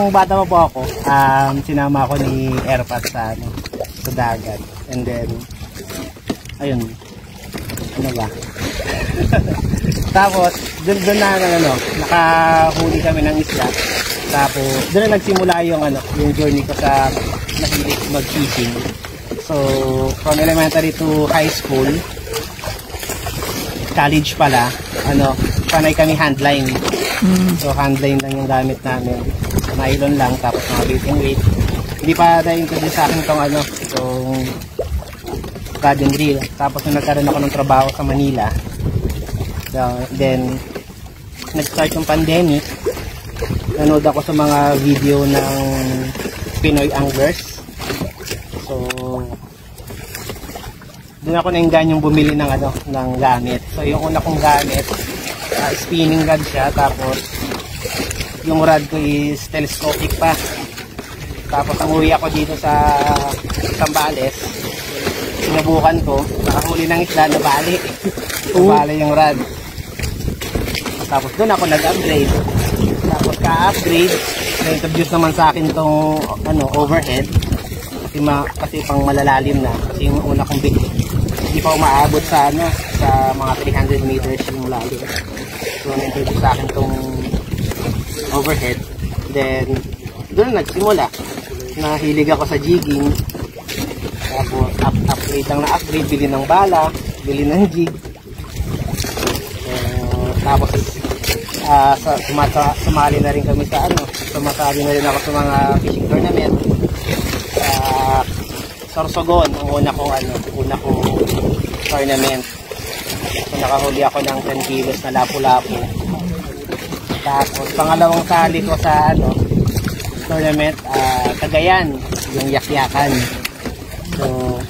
nung bata pa po ako, sinama ako ni Airpat sa, sa dagat. And then, ayun, ano ba? Tapos, doon na, nakahuli kami ng isla. Tapos, doon na nagsimula yung, yung journey ko sa nahilig mag-fishing. So, from elementary to high school, college pala, panay kami handline. So, handline lang yung gamit namin. Nylon lang, tapos mga baiting weight. Hindi pa na-introduce sa akin itong rod and reel. Tapos, nung nagkaroon ako ng trabaho sa Manila, so, then, nag-start yung pandemic. Nanood ako sa mga video ng Pinoy anglers. So, doon ako naingan yung bumili ng ng gamit. So, yung una kong gamit, spinning rod siya. Tapos, yung rod ko is telescopic pa. Tapos, ang uwi ako dito sa Zambales. Sinubukan ko. Nakahuli ng isla, nabali. Nabali yung rod. Tapos, doon ako nag-upgrade. Tapos, ka-upgrade, na-introduce naman sa akin tong overhead. Kasi pang malalalim na. Kasi yung una kong big, hindi pa umaabot sa sa mga 300 meters yung lalim. So, na-introduce sa akin tong overhead. Then, doon nagsimula. Nahilig ako sa jigging. Tapos, upgrade lang na upgrade. Bili ng bala, bili ng jig. Tapos, sumali na rin kami sa sumasali na rin ako sa mga fishing tournament. Sorsogon ang una kong tournament. So, nakahuli ako ng 10 kilos na lapu-lapu. Tapos pangalawang sali ko sa tournament, Cagayan, yung yakyakan. So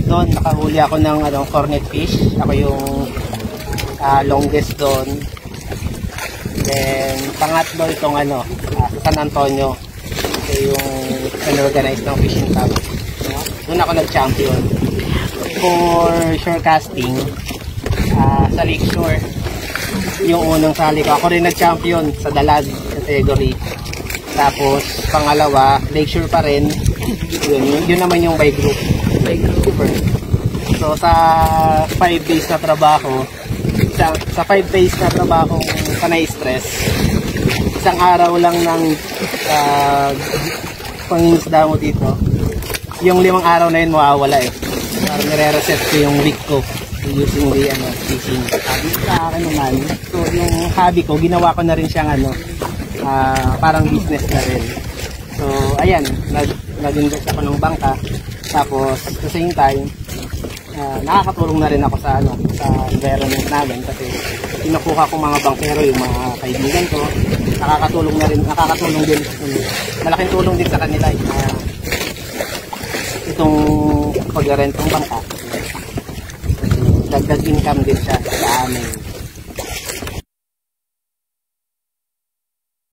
doon nakahuli ako ng cornet fish. Ako yung longest doon. Then pangatlo itong San Antonio. Ito yung organized ng fishing club. Doon ako nag-champion. For shore casting, sa Lakeshore, yung unang sali ko. Ako rin nag-champion sa Dalag category. Tapos, pangalawa, Lakeshore pa rin. Yun naman yung by group. So, sa 5 days na trabaho, sa 5 days na trabaho panay stress, isang araw lang ng pangingisda mo dito, yung 5 araw na yun mawawala parang nire-reset ko yung week ko using the fishing. Sa akin naman, so yung hobby ko, ginawa ko na rin siyang parang business na rin. So ayan, nag-invest ako ng bangka. Tapos at the same time, nakakatulong na rin ako sa environment namin kasi kinukuha ko mga bangkero, yung mga kaibigan ko. Nakakatulong din. Malaking tulong din sa kanila itong pag-rent ng bangka. Dagdag income din siya sa amin.